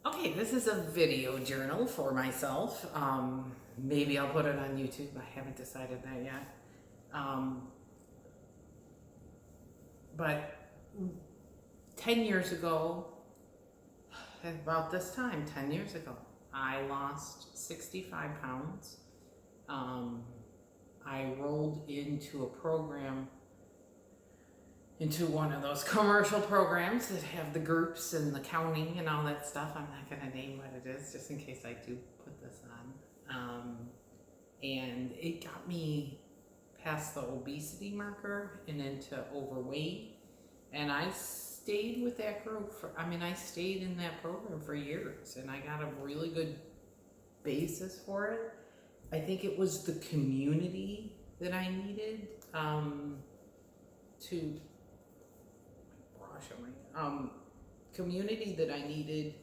Okay, this is a video journal for myself. Maybe I'll put it on YouTube. I haven't decided that yet. But 10 years ago, about this time, 10 years ago, I lost 65 pounds. I rolled into a program, into one of those commercial programs that have the groups and the counting and all that stuff. I'm not going to name what it is just in case I do put this on. And it got me past the obesity marker and into overweight. And I stayed with that group I stayed in that program for years, and I got a really good basis for it. I think it was the community that I needed to community that I needed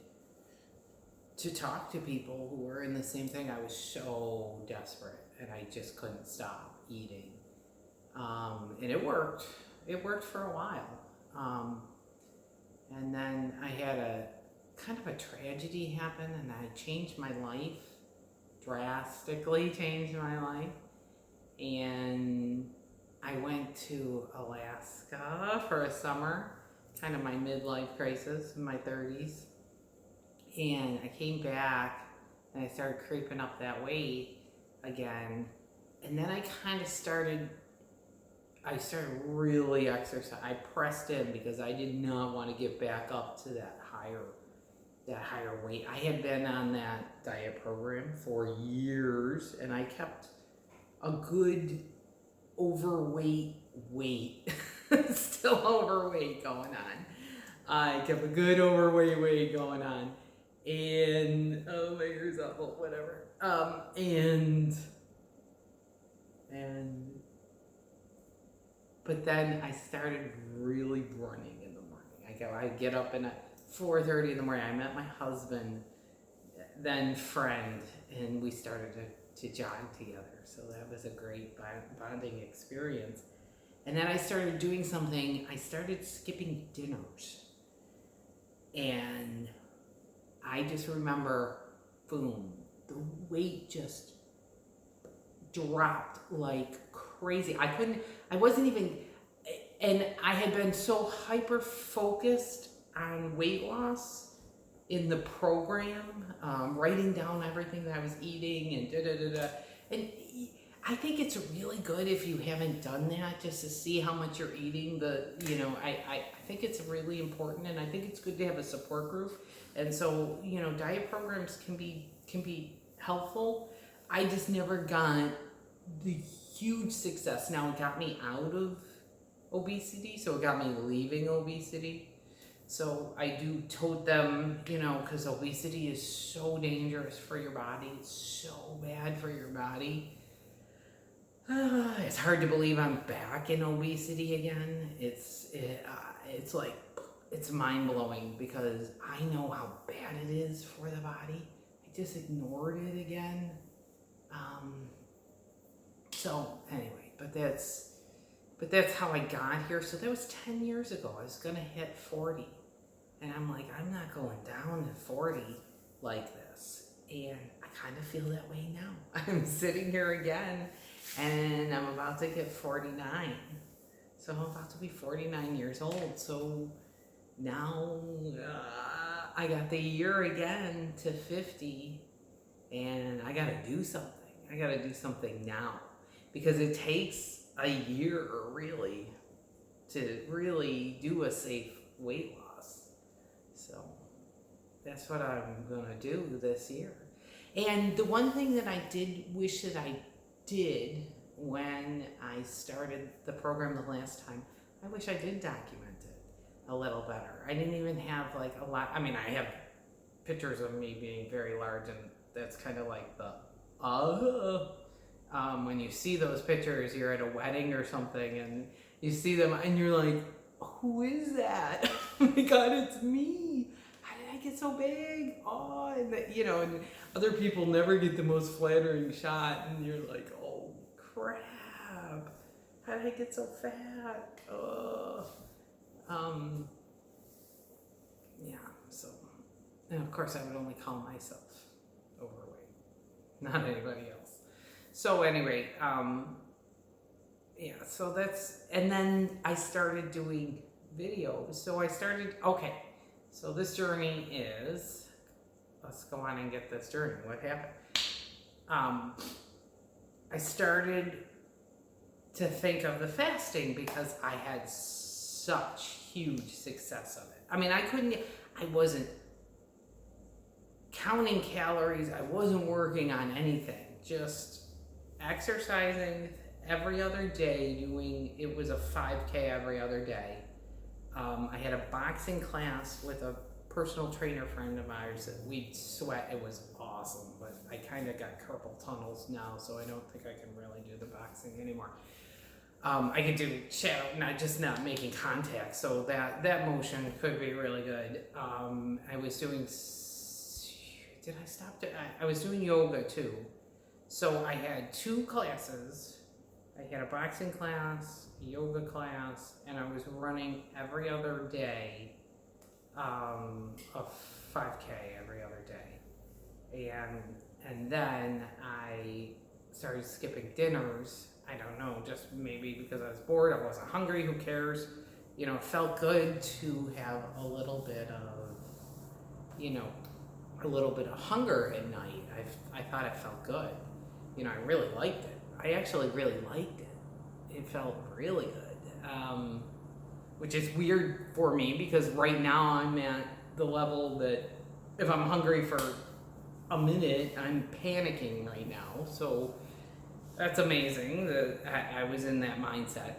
to talk to people who were in the same thing. I was so desperate and I just couldn't stop eating. And it worked. It worked for a while. And then I had a kind of a tragedy happen, and I changed my life, drastically changed my life. And I went to Alaska for a summer, kind of my midlife crisis in my 30s. And I came back and I started creeping up that weight again. And then I started really exercising. I pressed in because I did not want to get back up to that higher weight. I had been on that diet program for years, and I kept a good overweight weight, still overweight going on. I kept a good overweight weight going on, and oh, my ear's awful, whatever. But then I started really running in the morning. I'd get up at 4:30 in the morning. I met my husband, then friend, and we started to jog together. So that was a great bonding experience. And then I started doing something. I started skipping dinners. And I just remember, boom, the weight just dropped like crazy. I wasn't even, and I had been so hyper focused on weight loss in the program, writing down everything that I was eating and da-da-da-da. And I think it's really good if you haven't done that, just to see how much you're eating. I think it's really important, and I think it's good to have a support group. And so, diet programs can be helpful. I just never got the huge success. Now, it got me out of obesity, so it got me leaving obesity. So I do told them, because obesity is so dangerous for your body. It's so bad for your body. It's hard to believe I'm back in obesity again. It's mind-blowing, because I know how bad it is for the body. I just ignored it again. So anyway, but that's how I got here. So that was 10 years ago. I was gonna hit 40. And I'm like, I'm not going down to 40 like this. And I kind of feel that way now. I'm sitting here again, and I'm about to get 49. So I'm about to be 49 years old. So now I got the year again to 50, and I got to do something. I got to do something now, because it takes a year really to really do a safe weight loss. So that's what I'm going to do this year. And the one thing that I did wish that I did when I started the program the last time, I wish I did document it a little better. I didn't even have like a lot. I have pictures of me being very large, and that's kind of like when you see those pictures, you're at a wedding or something, and you see them, and you're like, who is that? Oh my God, it's me. How did I get so big? Oh, and other people never get the most flattering shot, and you're like, oh crap, how did I get so fat? Yeah, so And of course, I would only call myself overweight, not anybody else. So anyway, yeah, so that's, and then I started doing videos. So so this journey is, let's go on and get this journey. What happened? I started to think of the fasting because I had such huge success of it. I mean, I wasn't counting calories. I wasn't working on anything, just exercising every other day, it was a 5K every other day. I had a boxing class with a personal trainer friend of ours that we'd sweat. It was awesome, but I kind of got carpal tunnels now, so I don't think I can really do the boxing anymore. I could do shadow, not making contact, so that motion could be really good. I was doing, did I stop? I was doing yoga too. So I had 2 classes. I had a boxing class, a yoga class, and I was running every other day, a 5K every other day. And then I started skipping dinners. I don't know, just maybe because I was bored, I wasn't hungry, who cares? You know, it felt good to have a little bit of hunger at night. I thought it felt good. You know, I really liked it. I actually really liked it. It felt really good, which is weird for me because right now I'm at the level that if I'm hungry for a minute, I'm panicking right now. So that's amazing that I was in that mindset.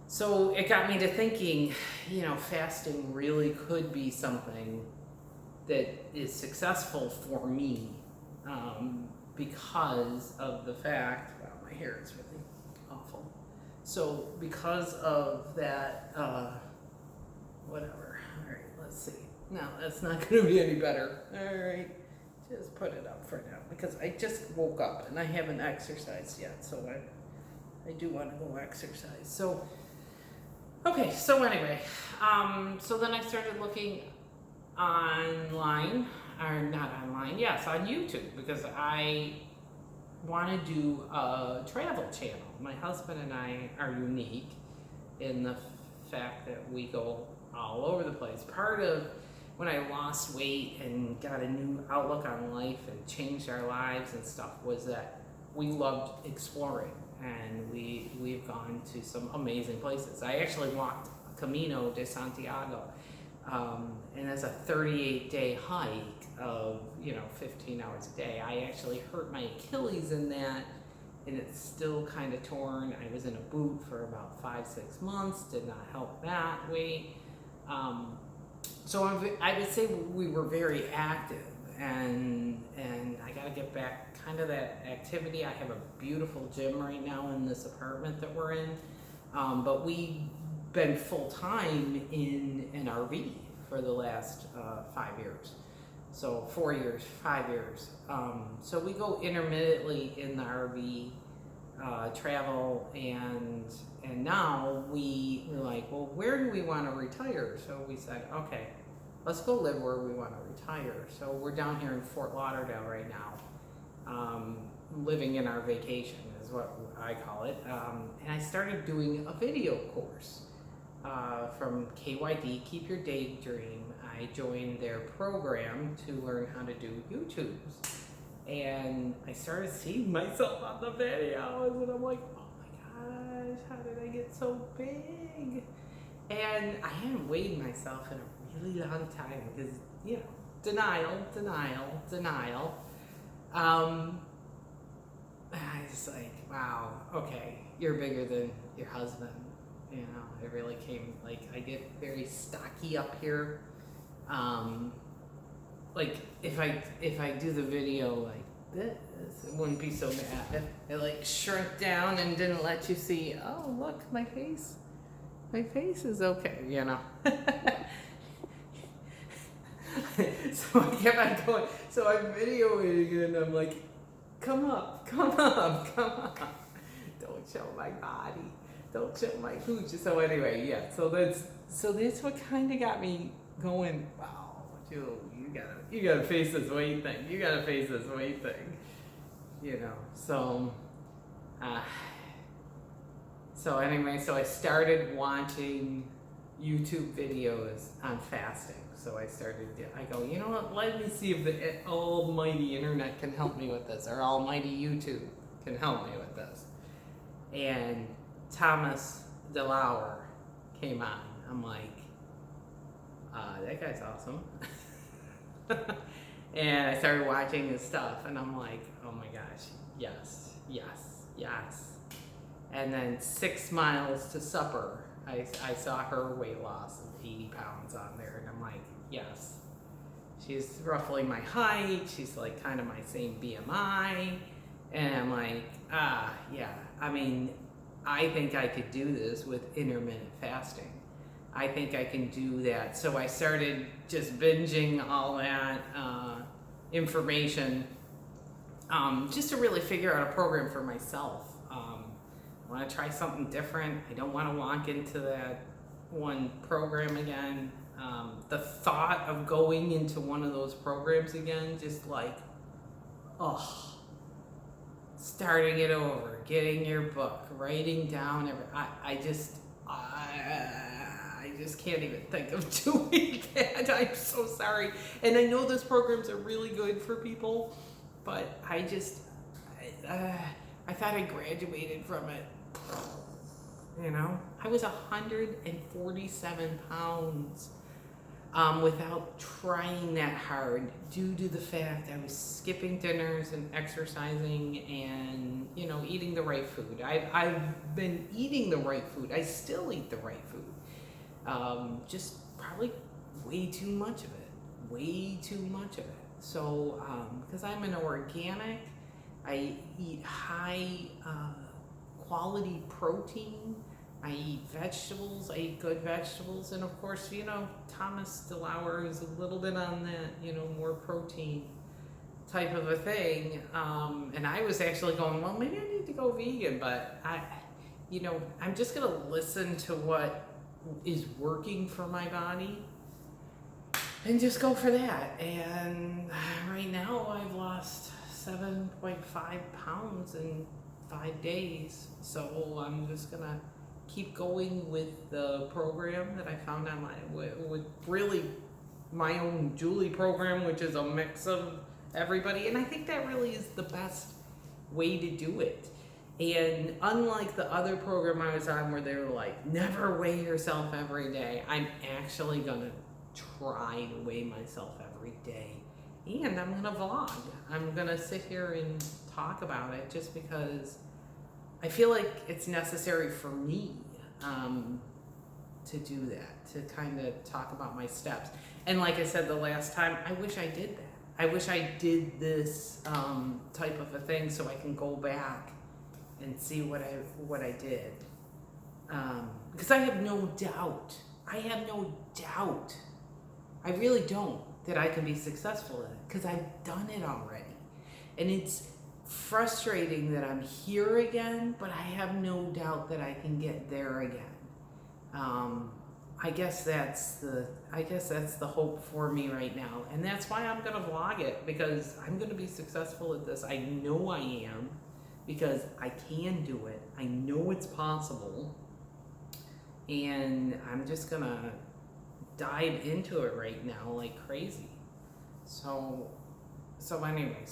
So it got me to thinking, you know, fasting really could be something that is successful for me, because of the fact, wow, my hair is really awful. So because of that, whatever. All right, let's see. No, that's not going to be any better. All right, just put it up for now because I just woke up and I haven't exercised yet. So I do want to go exercise. So, okay, so anyway, so then I started looking online, or not online, yes, on YouTube, because I want to do a travel channel. My husband and I are unique in the fact that we go all over the place. Part of when I lost weight and got a new outlook on life and changed our lives and stuff was that we loved exploring, and we've gone to some amazing places. I actually walked Camino de Santiago, and it's a 38-day hike of 15 hours a day. I actually hurt my Achilles in that, and it's still kind of torn. I was in a boot for about 5-6 months, did not help that weight. So I would say we were very active, and I got to get back kind of that activity. I have a beautiful gym right now in this apartment that we're in, but we've been full-time in an RV for the last 5 years. So 4 years, 5 years. So we go intermittently in the RV, travel, and now we're like, well, where do we want to retire? So we said, okay, let's go live where we want to retire. So we're down here in Fort Lauderdale right now, living in our vacation is what I call it. And I started doing a video course from KYD, Keep Your Daydream. I joined their program to learn how to do YouTubes. And I started seeing myself on the videos, and I'm like, oh my gosh, how did I get so big? And I hadn't weighed myself in a really long time because, denial. I was like, wow, okay, you're bigger than your husband. It really came, I get very stocky up here. If I do the video like this, it wouldn't be so bad. It shrunk down and didn't let you see, oh, look, my face is okay, So I kept on going. So I'm videoing it and I'm like, come up. Don't show my body. Don't show my cooch. So anyway, yeah. So that's what kind of got me going. Wow, you gotta face this weight thing. You gotta face this weight thing. You know, so anyway, so I started watching YouTube videos on fasting. So I go, you know what, let me see if the almighty internet can help me with this, or almighty YouTube can help me with this. And Thomas DeLauer came on. I'm like, that guy's awesome. And I started watching his stuff, and I'm like, oh my gosh, yes, yes, yes. And then 6 miles to supper, I saw her weight loss of 80 pounds on there, and I'm like, yes. She's roughly my height, she's like kind of my same BMI, and I'm like, yeah. I mean, I think I could do this with intermittent fasting. I think I can do that. So I started just binging all that information just to really figure out a program for myself. I want to try something different. I don't want to walk into that one program again. The thought of going into one of those programs again, just like, starting it over, getting your book, writing down I just can't even think of doing that. I'm so sorry. And I know those programs are really good for people, but I thought I graduated from it. You know, I was 147 pounds without trying that hard, due to the fact I was skipping dinners and exercising and, you know, eating the right food. I've been eating the right food. I still eat the right food. Just probably way too much of it. So, because I'm an organic, I eat high quality protein, I eat vegetables, I eat good vegetables, and of course, you know, Thomas DeLauer is a little bit on that, you know, more protein type of a thing. And I was actually going, well, maybe I need to go vegan, but I'm just gonna listen to what is working for my body and just go for that. And right now I've lost 7.5 pounds in 5 days, so I'm just gonna keep going with the program that I found online, with really my own Julie program, which is a mix of everybody, and I think that really is the best way to do it. And unlike the other program I was on where they were like, never weigh yourself every day, I'm actually gonna try to weigh myself every day. And I'm gonna vlog. I'm gonna sit here and talk about it just because I feel like it's necessary for me to do that, to kind of talk about my steps. And like I said the last time, I wish I did that. I wish I did this type of a thing so I can go back and see what I did. Because I have no doubt, I really don't, that I can be successful in it, because I've done it already. And it's frustrating that I'm here again, but I have no doubt that I can get there again. I guess that's the hope for me right now, and that's why I'm gonna vlog it, because I'm gonna be successful at this. I know I am, because I can do it. I know it's possible, and I'm just gonna dive into it right now like crazy. So anyway,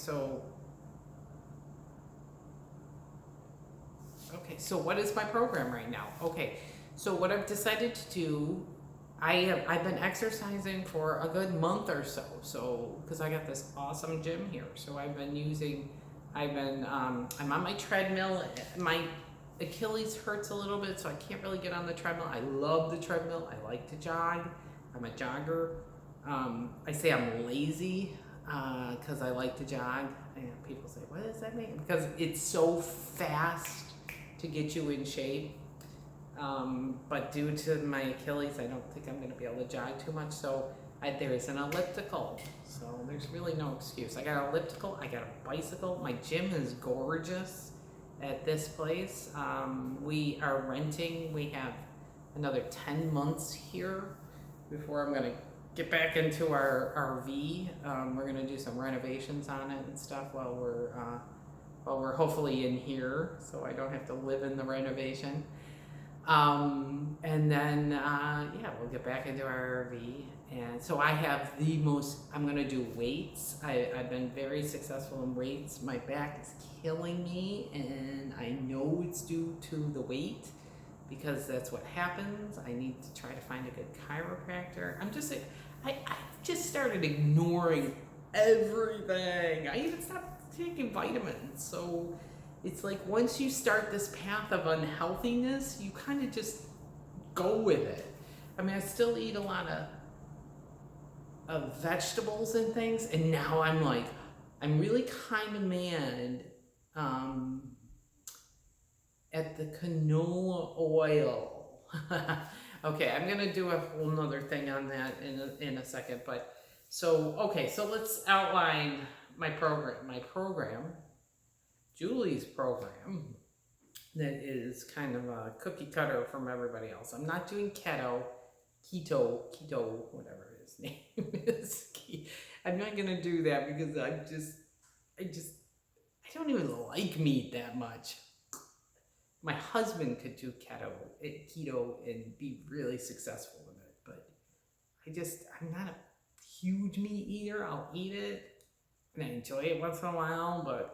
okay, so what is my program right now? Okay, so what I've decided to do, I've been exercising for a good month or so, because I got this awesome gym here. So I'm on my treadmill. My Achilles hurts a little bit, so I can't really get on the treadmill. I love the treadmill. I like to jog. I'm a jogger. I say I'm lazy because I like to jog. And people say, what does that mean? Because it's so fast to get you in shape. But due to my Achilles, I don't think I'm going to be able to jog too much. So there's an elliptical. So there's really no excuse. I got an elliptical. I got a bicycle. My gym is gorgeous at this place. We are renting. We have another 10 months here before I'm going to get back into our RV. We're gonna do some renovations on it and stuff while we're hopefully in here, so I don't have to live in the renovation. And then yeah, we'll get back into our RV. And so I have the most. I'm gonna do weights. I've been very successful in weights. My back is killing me, and I know it's due to the weight, because that's what happens. I need to try to find a good chiropractor. I just started ignoring everything. I even stopped taking vitamins. So it's like once you start this path of unhealthiness, you kind of just go with it. I mean, I still eat a lot of vegetables and things, and now I'm really kind of mad at the canola oil. Okay, I'm gonna do a whole nother thing on that in a second, but so let's outline my program, Julie's program, that is kind of a cookie cutter from everybody else. I'm not doing keto, whatever his name is. I'm not gonna do that because I don't even like meat that much. My husband could do keto and be really successful in it, but I'm not a huge meat eater. I'll eat it and I enjoy it once in a while,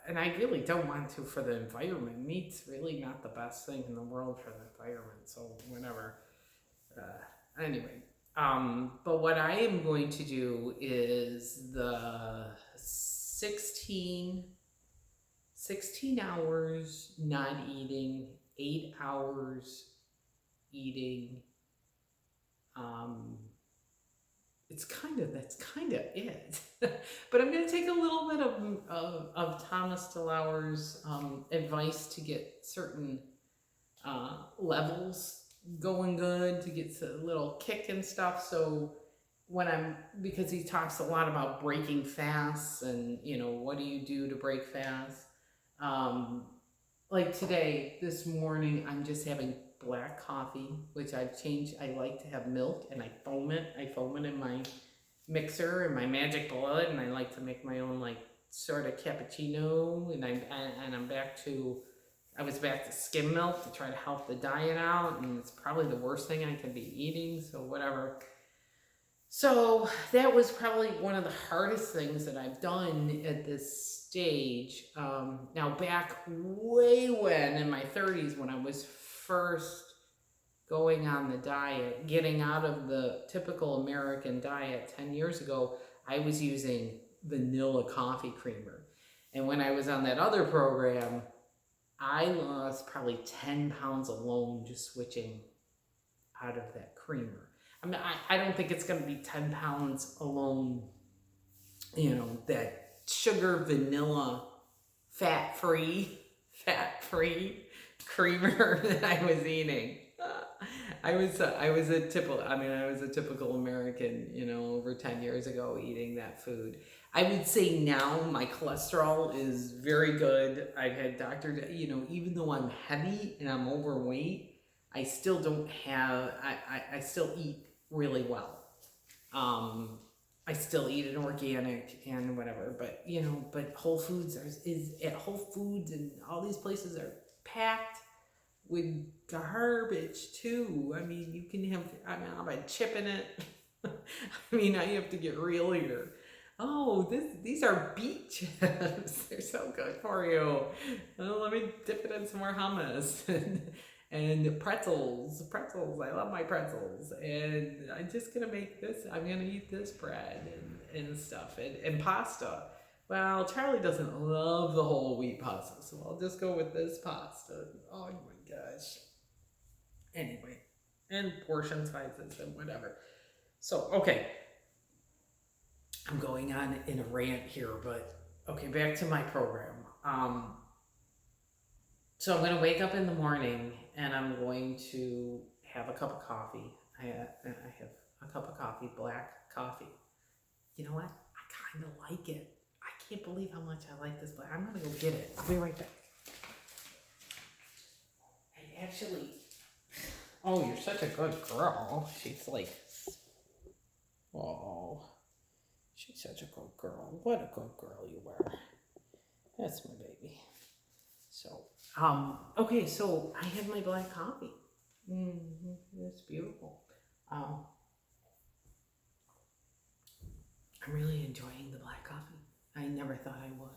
and I really don't want to for the environment. Meat's really not the best thing in the world for the environment, so whatever. Anyway, but what I am going to do is the 16 hours not eating, 8 hours eating. That's kind of it. But I'm going to take a little bit of Thomas DeLauer's advice to get certain levels going good, to get a little kick and stuff. So because he talks a lot about breaking fasts and, what do you do to break fasts? Like this morning, I'm just having black coffee, which I've changed. I like to have milk and I foam it. I foam it in my mixer and my magic bullet, and I like to make my own sort of cappuccino. And I was back to skim milk to try to help the diet out, and it's probably the worst thing I could be eating. So whatever. So that was probably one of the hardest things that I've done at this stage. Now back way when in my 30s, when I was first going on the diet, getting out of the typical American diet 10 years ago, I was using vanilla coffee creamer. And when I was on that other program, I lost probably 10 pounds alone just switching out of that creamer. I mean, I don't think it's going to be 10 pounds alone, that sugar, vanilla, fat-free creamer that I was eating. I was a typical American, over 10 years ago eating that food. I would say now my cholesterol is very good. I've had doctors, even though I'm heavy and I'm overweight, I still don't have, I still eat really well. I still eat an organic and whatever, but Whole Foods is at Whole Foods, and all these places are packed with garbage too. I mean, you can have, I've been chipping it. I have to get real here. Oh, these are beet chips. They're so good for you. Oh, let me dip it in some more hummus. And pretzels. I love my pretzels. And I'm just going to make this. I'm going to eat this bread and stuff. And pasta. Well, Charlie doesn't love the whole wheat pasta, so I'll just go with this pasta. Oh my gosh. Anyway, and portion sizes and whatever. So, okay. I'm going on in a rant here, but okay, back to my program. So I'm going to wake up in the morning and I'm going to have a cup of coffee. I have a cup of coffee, black coffee. You know what? I kind of like it. I can't believe how much I like this black. I'm going to go get it. I'll be right back. Oh, you're such a good girl. She's Oh, she's such a good girl. What a good girl you are. That's my baby. So, okay, so I had my black coffee. It's beautiful. Um, I'm really enjoying the black coffee. I never thought I would.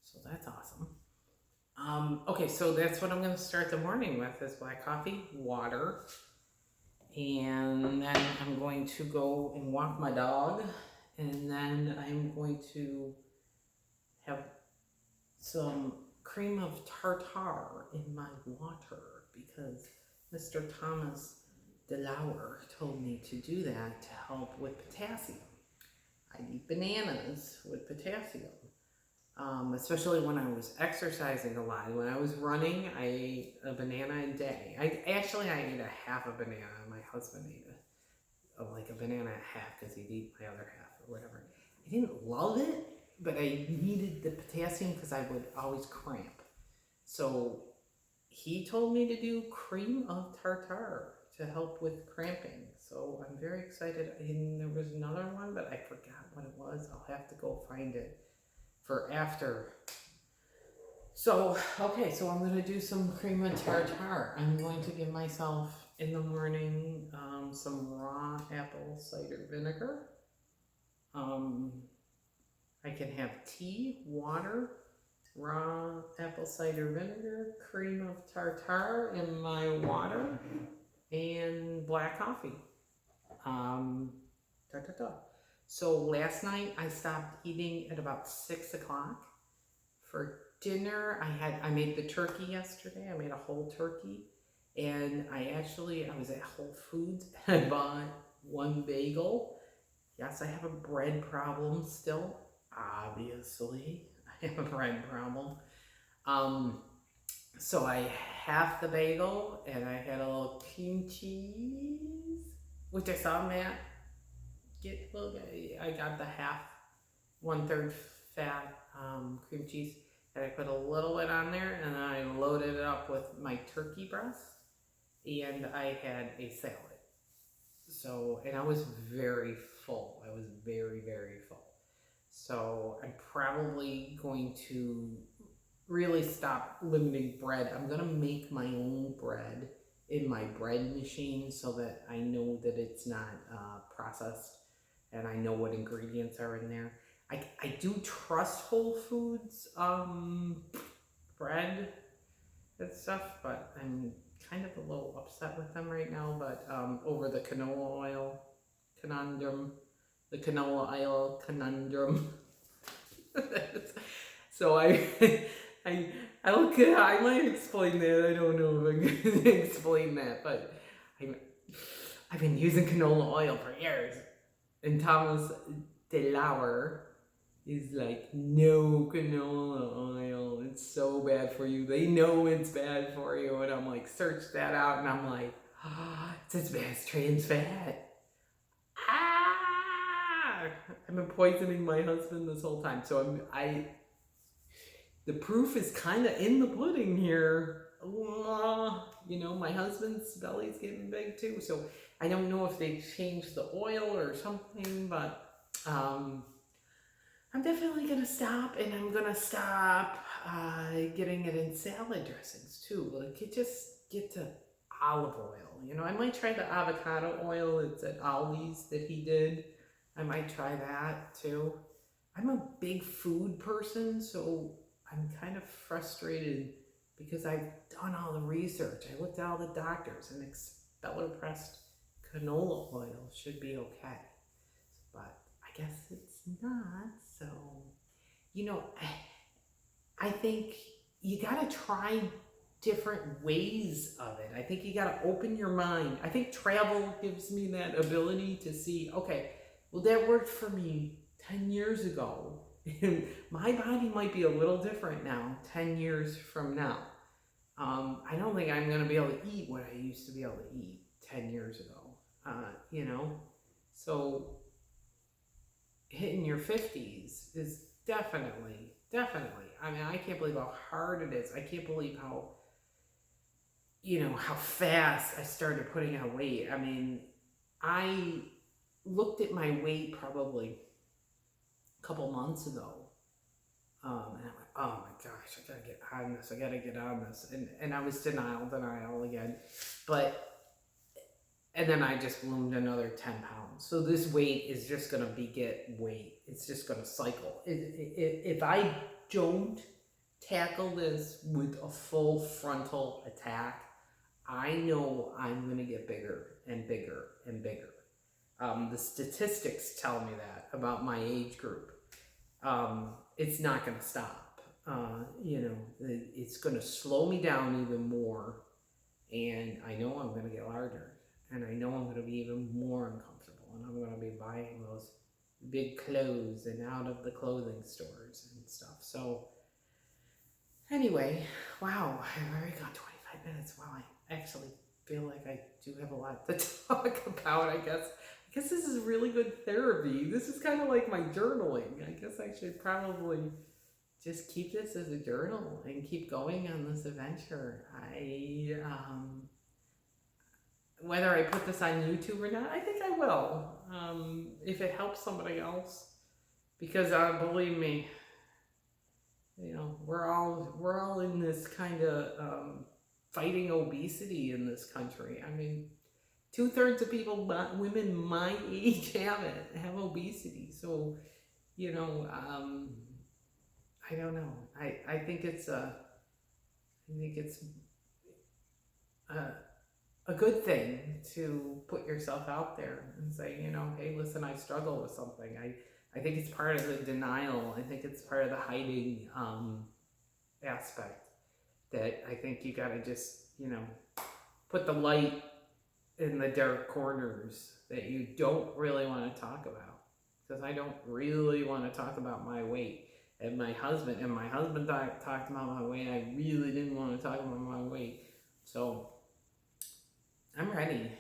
So that's awesome. Okay, so that's what I'm going to start the morning with is black coffee, water, and then I'm going to go and walk my dog, and then I'm going to have some cream of tartar in my water because Mr. Thomas DeLauer told me to do that to help with potassium. I eat bananas with potassium, especially when I was exercising a lot. When I was running, I ate a banana a day. I ate a half a banana. My husband ate like a banana and a half because he'd eat my other half or whatever. I didn't love it, but I needed the potassium because I would always cramp. So he told me to do cream of tartar to help with cramping. So I'm very excited. And there was another one, but I forgot what it was. I'll have to go find it for after. So, okay, so I'm going to do some cream of tartar. I'm going to give myself in the morning some raw apple cider vinegar. I can have tea, water, raw apple cider vinegar, cream of tartar in my water, and black coffee. So last night I stopped eating at about 6 o'clock. For dinner, I made the turkey yesterday. I made a whole turkey. And I was at Whole Foods and I bought one bagel. Yes, I have a bread problem still. Obviously, I have a bread problem. So I halved the bagel and I had a little cream cheese, which I saw Matt get. Look, I got the half, 1/3 fat cream cheese, and I put a little bit on there, and then I loaded it up with my turkey breast, and I had a salad. So, and I was very full. I was very, very full. So I'm probably going to really stop limiting bread. I'm going to make my own bread in my bread machine so that I know that it's not processed and I know what ingredients are in there. I do trust Whole Foods bread and stuff, but I'm kind of a little upset with them right now, but over the canola oil conundrum, the canola oil conundrum. So I might explain that. I don't know if I can explain that, but I've been using canola oil for years, and Thomas DeLauer is like, no canola oil, it's so bad for you. They know it's bad for you, and I'm like, search that out, and I'm like, it's as bad as trans fat. I've been poisoning my husband this whole time, so the proof is kind of in the pudding here. You know, my husband's belly's getting big too, so I don't know if they changed the oil or something, but I'm definitely gonna stop, and I'm gonna stop getting it in salad dressings too. Like, just get to olive oil. You know, I might try the avocado oil. It's at Aldi's that he did. I might try that too. I'm a big food person, so I'm kind of frustrated because I've done all the research. I looked at all the doctors, and expeller pressed canola oil should be okay. But I guess it's not. So, you know, I think you gotta try different ways of it. I think you gotta open your mind. I think travel gives me that ability to see, okay, well, that worked for me 10 years ago. My body might be a little different now, 10 years from now. I don't think I'm going to be able to eat what I used to be able to eat 10 years ago, you know? So hitting your 50s is definitely, I mean, I can't believe how hard it is. I can't believe how, you know, how fast I started putting on weight. I mean, I looked at my weight probably a couple months ago. And I went, oh my gosh, I gotta get on this. I gotta get on this. And I was denial again. And then I just ballooned another 10 pounds. So this weight is just gonna get weight. It's just gonna cycle. If I don't tackle this with a full frontal attack, I know I'm gonna get bigger and bigger and bigger. The statistics tell me that about my age group. It's not going to stop. It's going to slow me down even more, and I know I'm going to get larger, and I know I'm going to be even more uncomfortable, and I'm going to be buying those big clothes and out of the clothing stores and stuff. So anyway, wow, I've already got 25 minutes. Wow, I actually feel like I do have a lot to talk about, I guess. I guess this is really good therapy. This is kind of like my journaling. I guess I should probably just keep this as a journal and keep going on this adventure. Whether I put this on YouTube or not, I think I will. If it helps somebody else, because believe me, we're all in this kind of fighting obesity in this country. I mean, 2/3 of people, women my age, have obesity. So, I don't know. I think it's a good thing to put yourself out there and say, hey, listen, I struggle with something. I think it's part of the denial. I think it's part of the hiding aspect that I think you got to just, put the light in the dark corners that you don't really want to talk about. Because I don't really want to talk about my weight. And my husband talked about my weight. I really didn't want to talk about my weight. So I'm ready.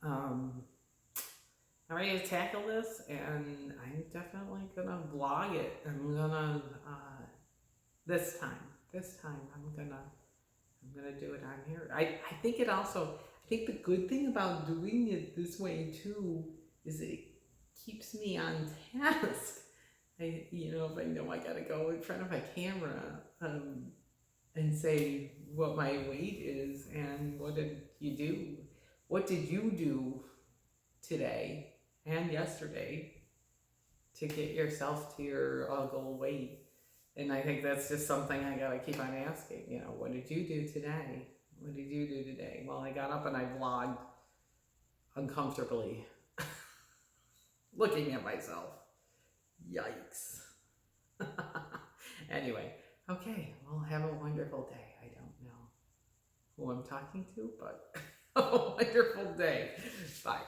I'm ready to tackle this, and I'm definitely gonna vlog it. I'm gonna this time I'm gonna do it on here. I think the good thing about doing it this way too is it keeps me on task. If I know I gotta go in front of a camera and say what my weight is and what did you do? What did you do today and yesterday to get yourself to your goal weight? And I think that's just something I gotta keep on asking. What did you do today? What did you do today? Well, I got up and I vlogged uncomfortably, looking at myself. Yikes. Anyway, okay, well, have a wonderful day. I don't know who I'm talking to, but have a wonderful day. Bye.